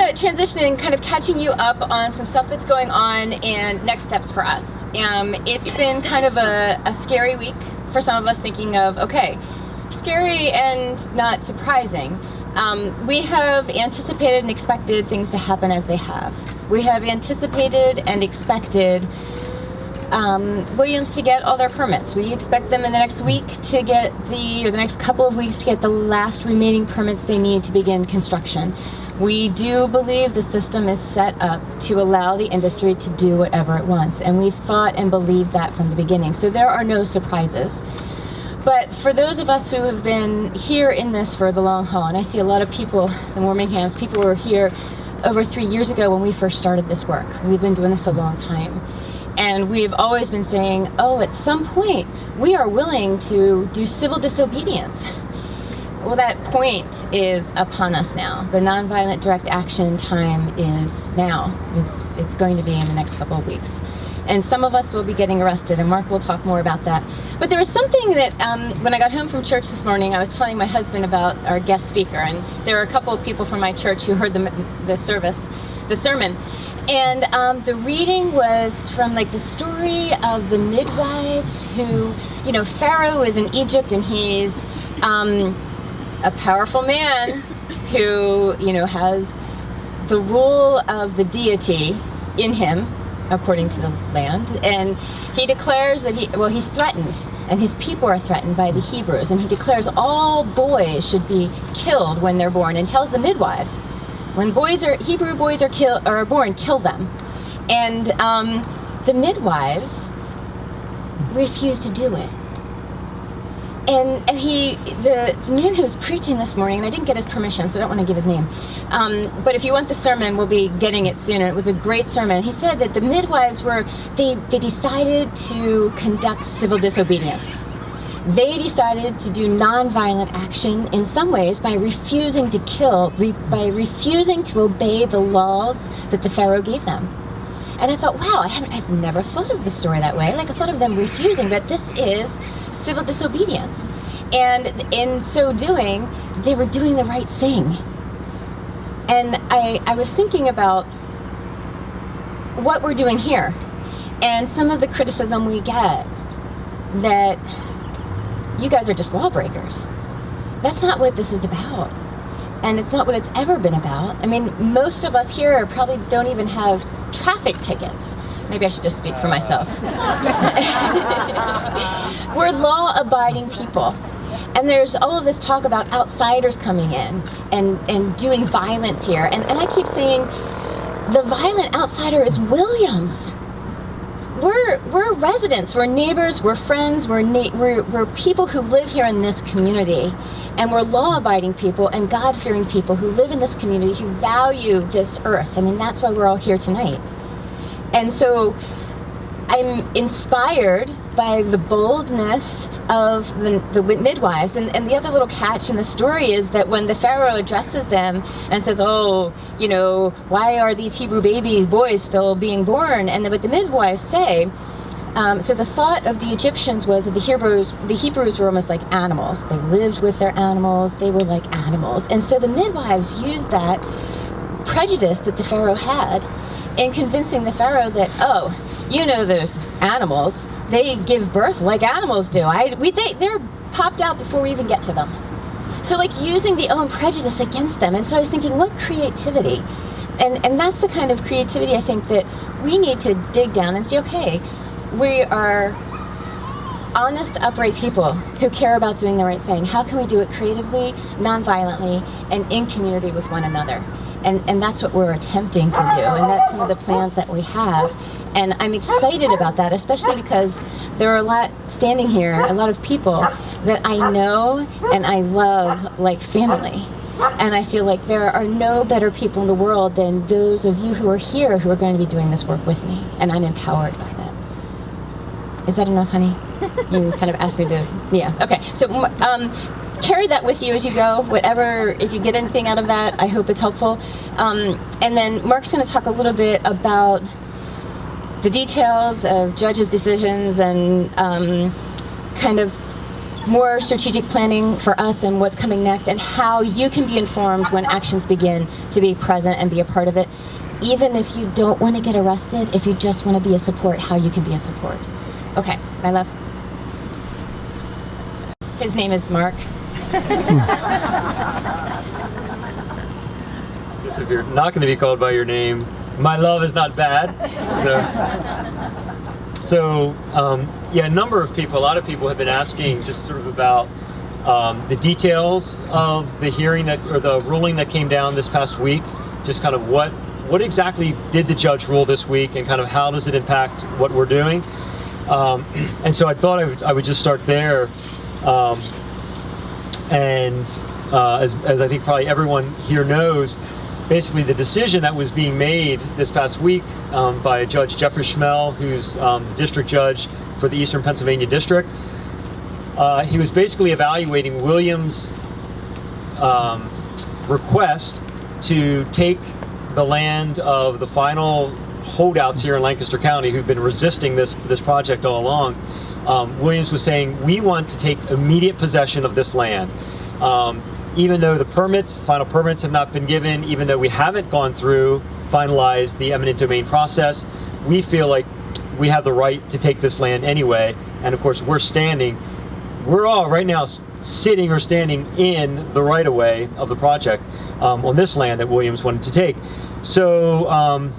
to transition and kind of catching you up on some stuff that's going on and next steps for us. It's been kind of a scary week for some of us, thinking of, okay, scary and not surprising. We have anticipated and expected things to happen as they have. We have anticipated and expected Williams to get all their permits. We expect them in the next week to get the next couple of weeks to get the last remaining permits they need to begin construction. We do believe the system is set up to allow the industry to do whatever it wants, and we've thought and believed that from the beginning. So there are no surprises. But for those of us who have been here in this for the long haul, and I see a lot of people, the Warminghams, people who were here over 3 years ago when we first started this work. We've been doing this a long time. And we've always been saying, oh, at some point, we are willing to do civil disobedience. Well, that point is upon us now. The nonviolent direct action time is now. It's going to be in the next couple of weeks. And some of us will be getting arrested, and Mark will talk more about that. But there was something that, when I got home from church this morning, I was telling my husband about our guest speaker, and there were a couple of people from my church who heard the sermon. And the reading was from like the story of the midwives who, Pharaoh is in Egypt, and he's a powerful man who, has the rule of the deity in him, according to the land, and he declares that he's threatened, and his people are threatened by the Hebrews, and he declares all boys should be killed when they're born, and tells the midwives, when Hebrew boys are born, kill them. And the midwives refuse to do it. And the man who was preaching this morning, and I didn't get his permission, so I don't want to give his name, but if you want the sermon, we'll be getting it soon, and it was a great sermon. He said that the midwives they decided to conduct civil disobedience. They decided to do nonviolent action in some ways by refusing to kill, by refusing to obey the laws that the Pharaoh gave them. And I thought, wow, I've never thought of the story that way. Like, I thought of them refusing, but this is civil disobedience. And in so doing, they were doing the right thing. And I was thinking about what we're doing here, and some of the criticism we get that you guys are just lawbreakers. That's not what this is about. And it's not what it's ever been about. I mean, most of us here probably don't even have traffic tickets. Maybe I should just speak for myself. We're law-abiding people. And there's all of this talk about outsiders coming in and doing violence here. And I keep saying, the violent outsider is Williams. We're residents, we're neighbors, we're friends, we're people who live here in this community, and we're law-abiding people and God-fearing people who live in this community, who value this earth. I mean, that's why we're all here tonight. And so I'm inspired by the boldness of the midwives. And the other little catch in the story is that when the Pharaoh addresses them and says, oh, why are these Hebrew boys still being born? And then what the midwives say, so the thought of the Egyptians was that the Hebrews were almost like animals. They lived with their animals. They were like animals. And so the midwives used that prejudice that the Pharaoh had in convincing the Pharaoh that, those animals, they give birth like animals do. They're popped out before we even get to them. So like using the own prejudice against them. And so I was thinking, what creativity? And that's the kind of creativity I think that we need to dig down and say, okay, we are honest, upright people who care about doing the right thing. How can we do it creatively, non-violently, and in community with one another? And that's what we're attempting to do, and that's some of the plans that we have. And I'm excited about that, especially because there are a lot standing here, a lot of people that I know and I love like family. And I feel like there are no better people in the world than those of you who are here who are going to be doing this work with me. And I'm empowered by that. Is that enough, honey? You kind of asked me to, yeah, okay. So carry that with you as you go, whatever, if you get anything out of that, I hope it's helpful. And then Mark's going to talk a little bit about the details of judges' decisions and kind of more strategic planning for us and what's coming next, and how you can be informed when actions begin, to be present and be a part of it. Even if you don't want to get arrested, if you just want to be a support, how you can be a support. Okay, my love. His name is Mark. Guess if you're not going to be called by your name, my love is not bad. Yeah, a number of people, a lot of people have been asking just sort of about the details of the hearing or the ruling that came down this past week. Just kind of what exactly did the judge rule this week, and kind of how does it impact what we're doing? And so I thought I would just start there. As I think probably everyone here knows, basically the decision that was being made this past week by Judge Jeffrey Schmel, who's the district judge for the Eastern Pennsylvania District, he was basically evaluating Williams' request to take the land of the final holdouts here in Lancaster County who've been resisting this project all along. Williams was saying, we want to take immediate possession of this land. Even though the final permits have not been given, even though we haven't gone through, finalized the eminent domain process, we feel like we have the right to take this land anyway. And of course, we're all right now sitting or standing in the right-of-way of the project on this land that Williams wanted to take. So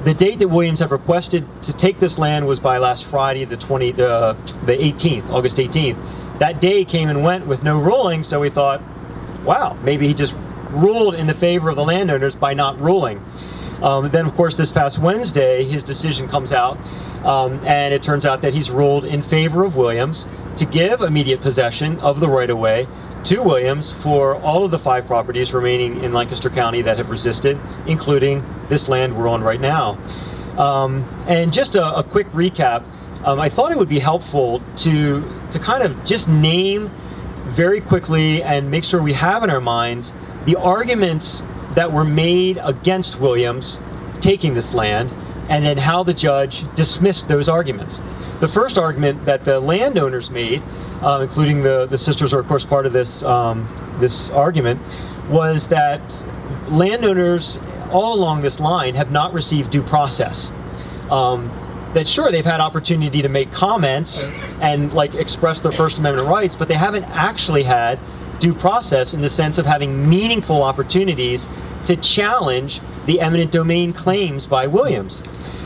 the date that Williams had requested to take this land was by last Friday, the 18th, August 18th. That day came and went with no ruling, so we thought, wow, maybe he just ruled in the favor of the landowners by not ruling. Then, of course, this past Wednesday, his decision comes out, and it turns out that he's ruled in favor of Williams to give immediate possession of the right-of-way to Williams for all of the 5 properties remaining in Lancaster County that have resisted, including this land we're on right now. And just a quick recap, I thought it would be helpful to kind of just name very quickly and make sure we have in our minds the arguments that were made against Williams taking this land, and then how the judge dismissed those arguments. The first argument that the landowners made, including the sisters are of course part of this argument, was that landowners all along this line have not received due process. That sure, they've had opportunity to make comments and express their First Amendment rights, but they haven't actually had due process in the sense of having meaningful opportunities to challenge the eminent domain claims by Williams.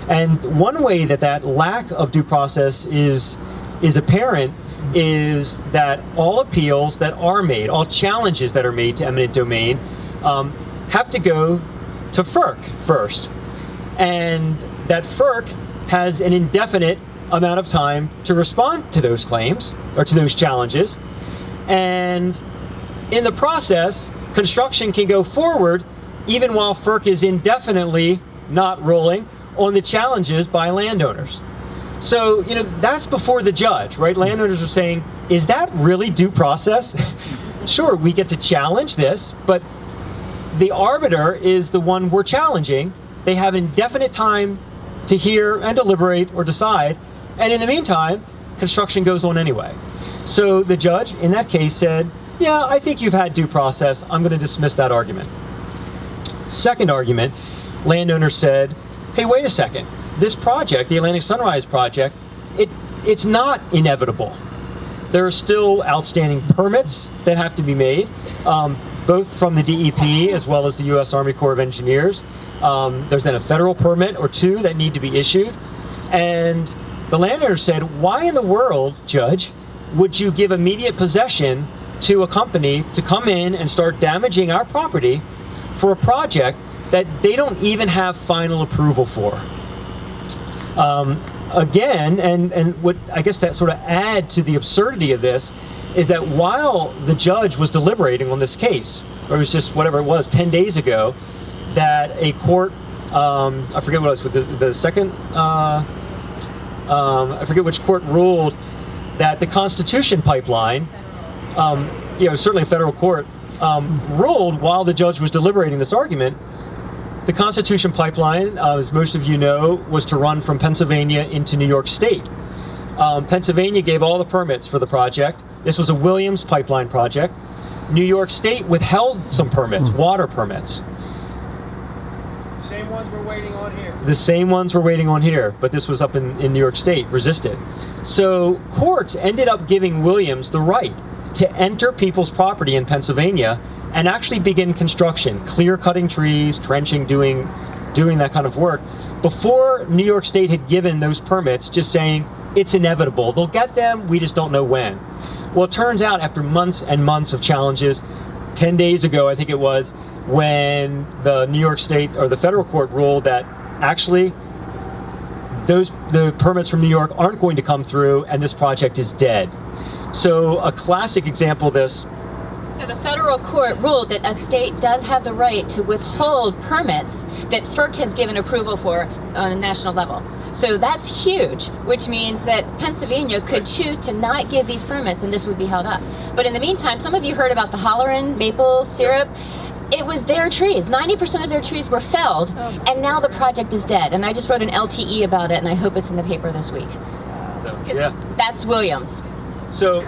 And one way that lack of due process is apparent is that all appeals that are made, all challenges that are made to eminent domain, have to go to FERC first. And that FERC has an indefinite amount of time to respond to those claims, or to those challenges. And in the process, construction can go forward even while FERC is indefinitely not ruling on the challenges by landowners. So, that's before the judge, right? Landowners are saying, is that really due process? Sure, we get to challenge this, but the arbiter is the one we're challenging. They have indefinite time to hear and deliberate or decide, and in the meantime, construction goes on anyway. So the judge, in that case, said, yeah, I think you've had due process. I'm going to dismiss that argument. Second argument, landowners said, hey, wait a second. This project, the Atlantic Sunrise project, it's not inevitable. There are still outstanding permits that have to be made, both from the DEP as well as the U.S. Army Corps of Engineers. There's then a federal permit or 2 that need to be issued. And the landowner said, why in the world, Judge, would you give immediate possession to a company to come in and start damaging our property for a project that they don't even have final approval for? Again, and what I guess that sort of add to the absurdity of this is that while the judge was deliberating on this case, or it was just whatever it was, 10 days ago, that a court, I forget what it was, with the second, I forget which court ruled that the Constitution pipeline, certainly a federal court, ruled while the judge was deliberating this argument, the Constitution pipeline, as most of you know, was to run from Pennsylvania into New York State. Pennsylvania gave all the permits for the project. This was a Williams pipeline project. New York State withheld some permits, water permits. Same ones we're waiting on here. The same ones we're waiting on here, but this was up in New York State, resisted. So courts ended up giving Williams the right to enter people's property in Pennsylvania and actually begin construction, clear cutting trees, trenching, doing that kind of work, before New York State had given those permits, just saying, it's inevitable. They'll get them, we just don't know when. Well, it turns out after months and months of challenges, 10 days ago, I think it was, when the New York State or the federal court ruled that actually the permits from New York aren't going to come through and this project is dead. So a classic example of this. So the federal court ruled that a state does have the right to withhold permits that FERC has given approval for on a national level. So that's huge, which means that Pennsylvania could choose to not give these permits and this would be held up. But in the meantime, some of you heard about the Hollerin maple syrup. It was their trees. 90% of their trees were felled, and now the project is dead. And I just wrote an LTE about it, and I hope it's in the paper this week. So, yeah. That's Williams. So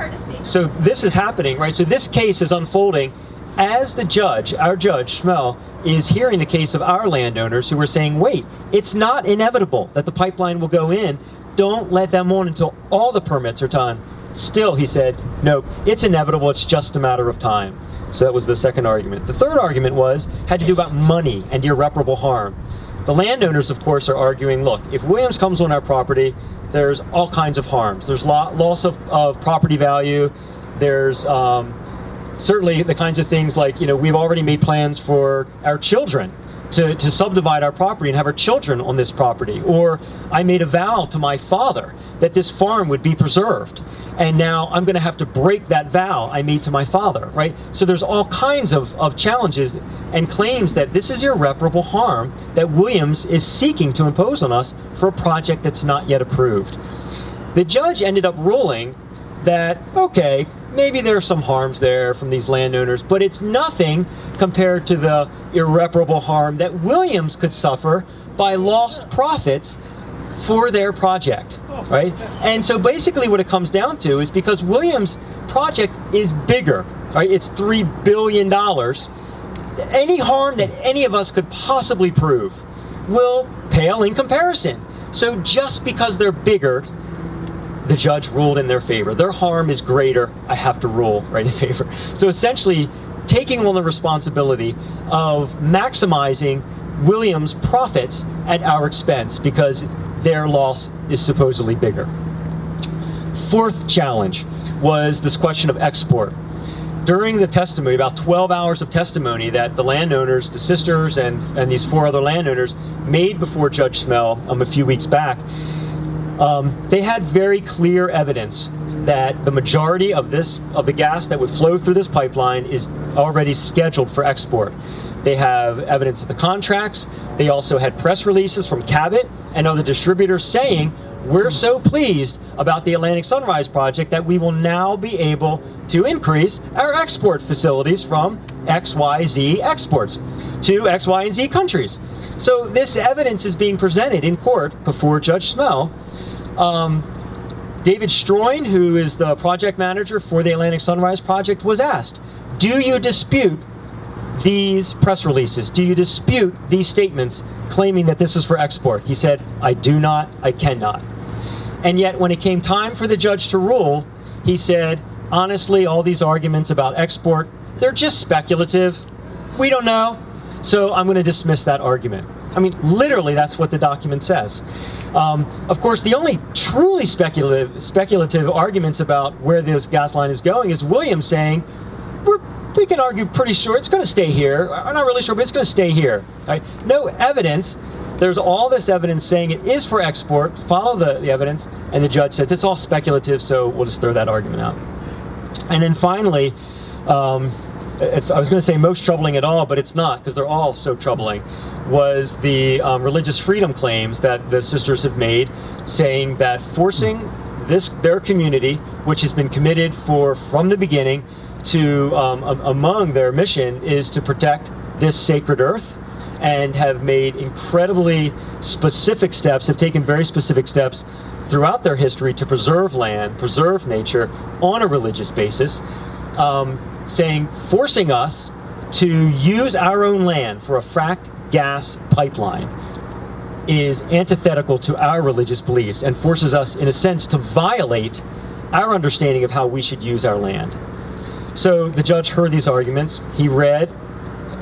this is happening, right? So this case is unfolding as the judge, our judge, Schmel, is hearing the case of our landowners who were saying, wait, it's not inevitable that the pipeline will go in. Don't let them on until all the permits are done. Still, he said, no, it's inevitable. It's just a matter of time. So that was the second argument. The third argument had to do about money and irreparable harm. The landowners, of course, are arguing, look, if Williams comes on our property, there's all kinds of harms. There's loss of property value. There's certainly the kinds of things like, we've already made plans for our children to subdivide our property and have our children on this property. Or I made a vow to my father that this farm would be preserved. And now I'm going to have to break that vow I made to my father, right? So there's all kinds of challenges and claims that this is irreparable harm that Williams is seeking to impose on us for a project that's not yet approved. The judge ended up ruling that, okay, maybe there are some harms there from these landowners, but it's nothing compared to the irreparable harm that Williams could suffer by lost profits for their project, right? And so basically what it comes down to is because Williams' project is bigger, right? It's $3 billion. Any harm that any of us could possibly prove will pale in comparison. So just because they're bigger, the judge ruled in their favor. Their harm is greater, I have to rule right in favor. So essentially taking on the responsibility of maximizing Williams' profits at our expense because their loss is supposedly bigger. Fourth challenge was this question of export. During the testimony, about 12 hours of testimony that the landowners, the sisters and these four other landowners made before Judge Schmel a few weeks back, they had very clear evidence that the majority of the gas that would flow through this pipeline is already scheduled for export. They have evidence of the contracts. They also had press releases from Cabot and other distributors saying, we're so pleased about the Atlantic Sunrise project that we will now be able to increase our export facilities from XYZ exports to X, Y, and Z countries. So this evidence is being presented in court before Judge Schmel. David Stroin, who is the project manager for the Atlantic Sunrise project, was asked, do you dispute these press releases? Do you dispute these statements claiming that this is for export? He said, I do not, I cannot. And yet when it came time for the judge to rule, he said, honestly, all these arguments about export, they're just speculative. We don't know. So I'm going to dismiss that argument. I mean, literally, that's what the document says. Of course, the only truly speculative arguments about where this gas line is going is Williams saying, we can argue pretty sure it's going to stay here. I'm not really sure, but it's going to stay here. Right? No evidence. There's all this evidence saying it is for export. Follow the evidence, and the judge says it's all speculative, so we'll just throw that argument out. And then finally, I was going to say most troubling at all, but it's not, because they're all so troubling, was the religious freedom claims that the sisters have made, saying that forcing their community, which has been committed from the beginning to, among their mission, is to protect this sacred earth, and have made incredibly specific steps, have taken very specific steps throughout their history to preserve land, preserve nature on a religious basis, forcing us to use our own land for a fracked gas pipeline is antithetical to our religious beliefs and forces us, in a sense, to violate our understanding of how we should use our land. So the judge heard these arguments. He read,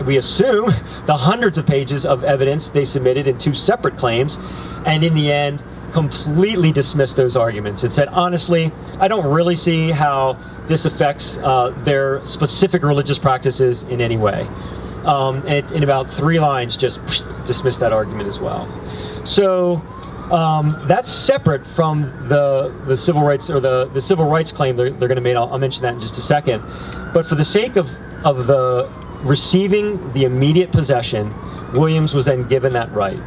we assume, the hundreds of pages of evidence they submitted in 2 separate claims, and in the end, completely dismissed those arguments and said, honestly, I don't really see how this affects their specific religious practices in any way. And in about 3 lines, just dismissed that argument as well. So that's separate from the civil rights, or the civil rights claim they're going to make. I'll mention that in just a second. But for the sake of the receiving the immediate possession, Williams was then given that right.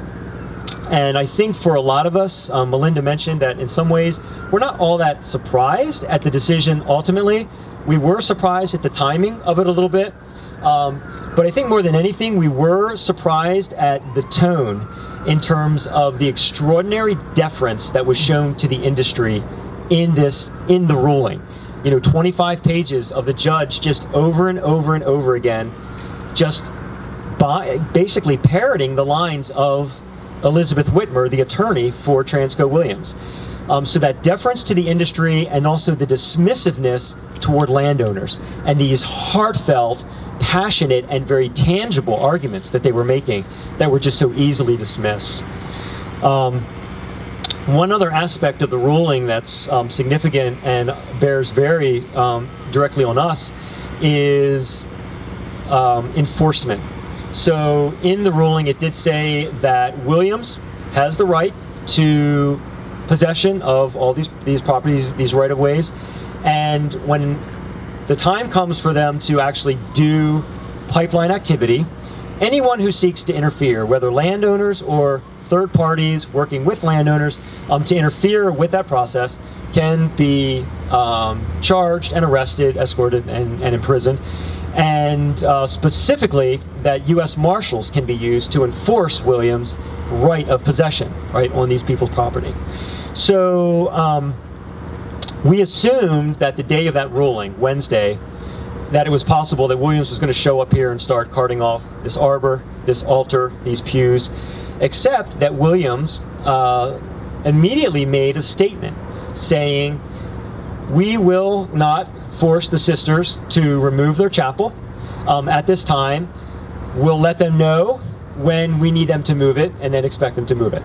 And I think for a lot of us, Malinda mentioned that in some ways, we're not all that surprised at the decision ultimately. We were surprised at the timing of it a little bit. But I think more than anything, we were surprised at the tone in terms of the extraordinary deference that was shown to the industry in the ruling. 25 pages of the judge just over and over and over again, just basically parroting the lines of Elizabeth Whitmer, the attorney for Transco Williams. So that deference to the industry, and also the dismissiveness toward landowners, and these heartfelt, passionate, and very tangible arguments that they were making that were just so easily dismissed. One other aspect of the ruling that's significant and bears very directly on us is enforcement. So in the ruling, it did say that Williams has the right to possession of all these properties, these right-of-ways, and when the time comes for them to actually do pipeline activity, anyone who seeks to interfere, whether landowners or third parties working with landowners, to interfere with that process, can be charged and arrested, escorted, and imprisoned. And specifically, that U.S. Marshals can be used to enforce Williams' right of possession, right, on these people's property. So we assumed that the day of that ruling, Wednesday, that it was possible that Williams was going to show up here and start carting off this arbor, this altar, these pews, except that Williams immediately made a statement saying, we will not force the sisters to remove their chapel at this time. We'll let them know when we need them to move it, and then expect them to move it.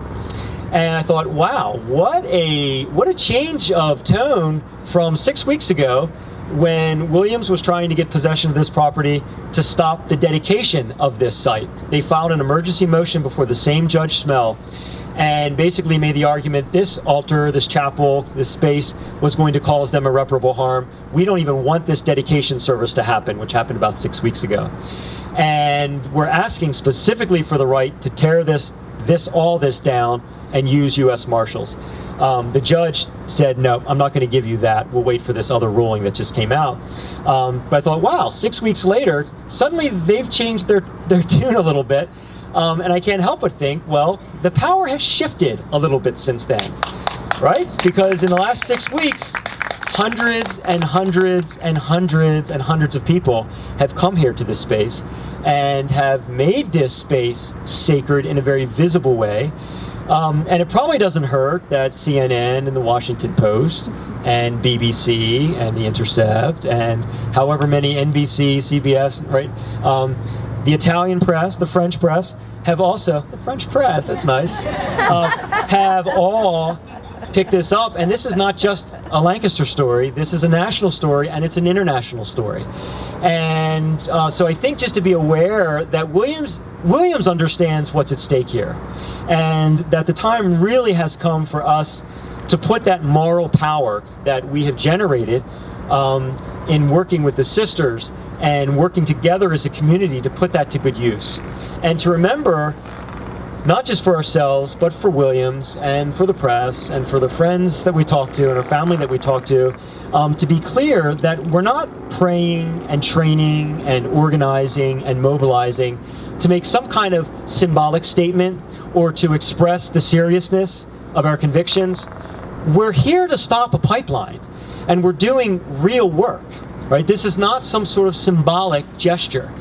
And I thought, wow, what a change of tone from 6 weeks ago, when Williams was trying to get possession of this property to stop the dedication of this site. They filed an emergency motion before the same Judge Smell, and basically made the argument this altar, this chapel, this space was going to cause them irreparable harm. We don't even want this dedication service to happen, which happened about 6 weeks ago. And we're asking specifically for the right to tear all this down and use U.S. Marshals. The judge said, no, I'm not going to give you that. We'll wait for this other ruling that just came out. But I thought, wow, 6 weeks later, suddenly they've changed their tune a little bit. And I can't help but think, well, the power has shifted a little bit since then, right? Because in the last 6 weeks, hundreds and hundreds and hundreds and hundreds of people have come here to this space and have made this space sacred in a very visible way. And it probably doesn't hurt that CNN and the Washington Post and BBC and The Intercept and however many NBC, CBS, right? The Italian press, the French press, have also, the French press, that's nice, have all picked this up. And this is not just a Lancaster story, this is a national story, and it's an international story. And so I think just to be aware that Williams understands what's at stake here, and that the time really has come for us to put that moral power that we have generated in working with the sisters and working together as a community to put that to good use. And to remember, not just for ourselves, but for Williams and for the press and for the friends that we talk to and our family that we talk to be clear that we're not praying and training and organizing and mobilizing to make some kind of symbolic statement or to express the seriousness of our convictions. we're here to stop a pipeline, and we're doing real work, right? This is not some sort of symbolic gesture.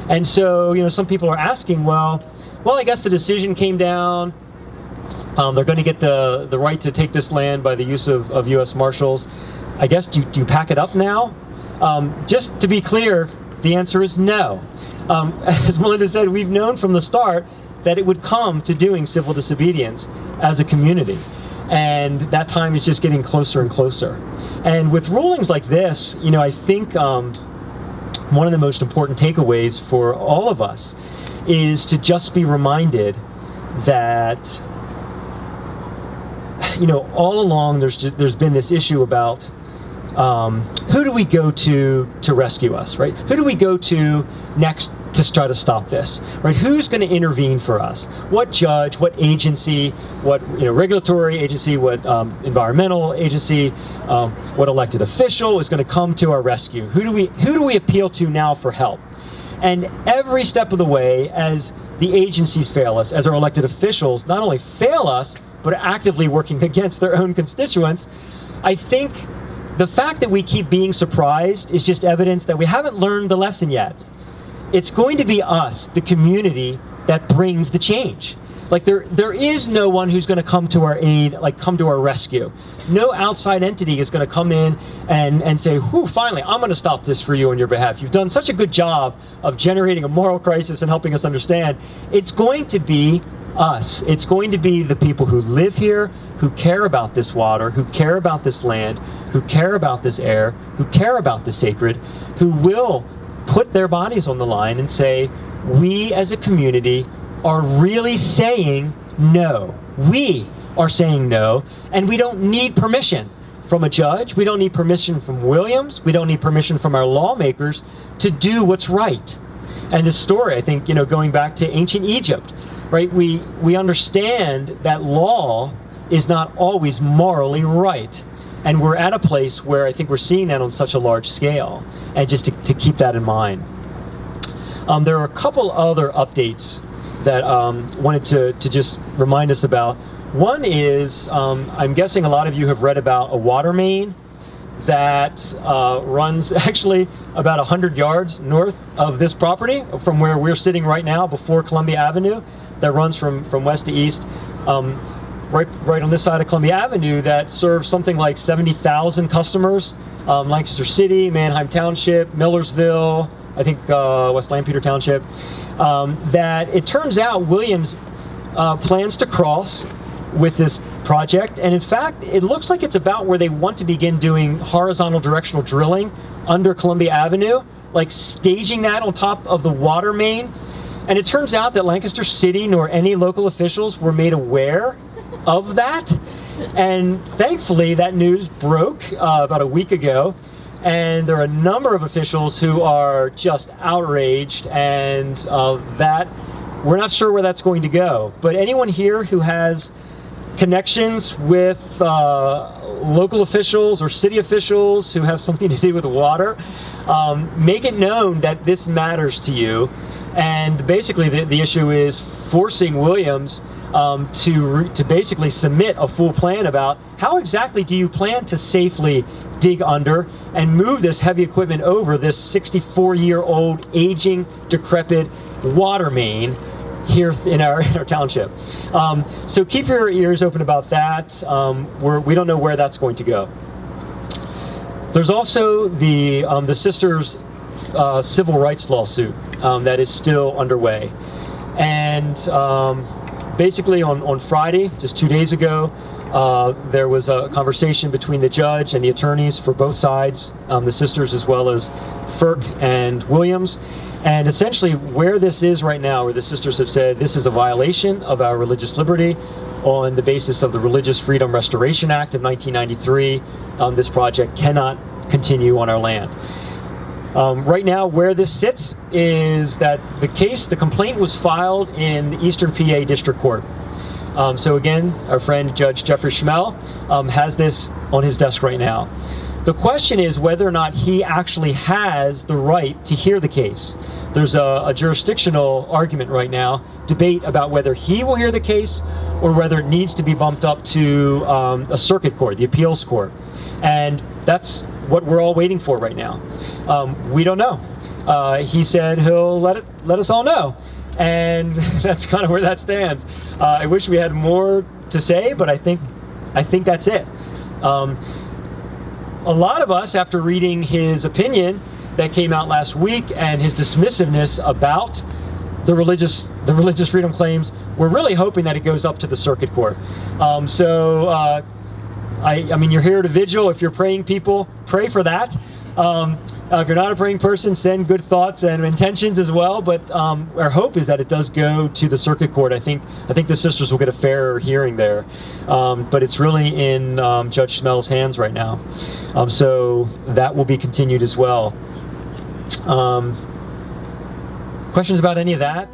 And so, some people are asking, well, I guess the decision came down. They're going to get the right to take this land by the use of U.S. Marshals. I guess, do you pack it up now? Just to be clear, the answer is no. As Malinda said, we've known from the start that it would come to doing civil disobedience as a community. And that time is just getting closer and closer. And with rulings like this, I think one of the most important takeaways for all of us is to just be reminded that, all along there's been this issue about who do we go to rescue us, right? Who do we go to next to try to stop this, right? Who's going to intervene for us? What judge, what agency, what regulatory agency, what environmental agency, what elected official is going to come to our rescue? Who do we appeal to now for help? And every step of the way, as the agencies fail us, as our elected officials not only fail us, but are actively working against their own constituents, I think the fact that we keep being surprised is just evidence that we haven't learned the lesson yet. It's going to be us, the community, that brings the change. Like there is no one who's going to come to our aid, come to our rescue. No outside entity is going to come in and say, "Whew, finally, I'm going to stop this for you on your behalf. You've done such a good job of generating a moral crisis and helping us understand." It's going to be us. It's going to be the people who live here, who care about this water, who care about this land, who care about this air, who care about the sacred, who will put their bodies on the line and say, we as a community are really saying no. We are saying no, and we don't need permission from a judge. We don't need permission from Williams. We don't need permission from our lawmakers to do what's right. And this story, I think, going back to ancient Egypt, right? We understand that law is not always morally right. And we're at a place where I think we're seeing that on such a large scale. And just to keep that in mind. There are a couple other updates that wanted to just remind us about. One is, I'm guessing a lot of you have read about a water main that runs actually about 100 yards north of this property from where we're sitting right now before Columbia Avenue, that runs from west to east. Right on this side of Columbia Avenue, that serves something like 70,000 customers. Lancaster City, Manheim Township, Millersville, I think West Lampeter Township. That it turns out Williams plans to cross with this project, and in fact, it looks like it's about where they want to begin doing horizontal directional drilling under Columbia Avenue, like staging that on top of the water main. And it turns out that Lancaster City nor any local officials were made aware of that. And thankfully, that news broke about a week ago. And there are a number of officials who are just outraged, and that we're not sure where that's going to go. But anyone here who has connections with local officials or city officials who have something to do with water, make it known that this matters to you. And basically the issue is forcing Williams to basically submit a full plan about how exactly do you plan to safely dig under and move this heavy equipment over this 64-year-old aging, decrepit water main here in our township. So keep your ears open about that. We don't know where that's going to go. There's also the sisters' civil rights lawsuit that is still underway. And basically on Friday, just 2 days ago, there was a conversation between the judge and the attorneys for both sides, the sisters as well as FERC and Williams. And essentially where this is right now, where the sisters have said this is a violation of our religious liberty on the basis of the Religious Freedom Restoration Act of 1993, this project cannot continue on our land. Right now, where this sits is that the complaint was filed in the Eastern PA District Court. So again, our friend Judge Jeffrey Schmel has this on his desk right now. The question is whether or not he actually has the right to hear the case. There's a jurisdictional argument right now, debate about whether he will hear the case or whether it needs to be bumped up to a circuit court, the appeals court. And that's what we're all waiting for right now. We don't know. He said he'll let us all know. And that's kind of where that stands. I wish we had more to say, but I think that's it. A lot of us, after reading his opinion that came out last week and his dismissiveness about the religious freedom claims, we're really hoping that it goes up to the circuit court. I mean, you're here to Vigil. If you're praying people, pray for that. If you're not a praying person, send good thoughts and intentions as well. But our hope is that it does go to the circuit court. I think the sisters will get a fairer hearing there. But it's really in Judge Smell's hands right now. So that will be continued as well. Questions about any of that?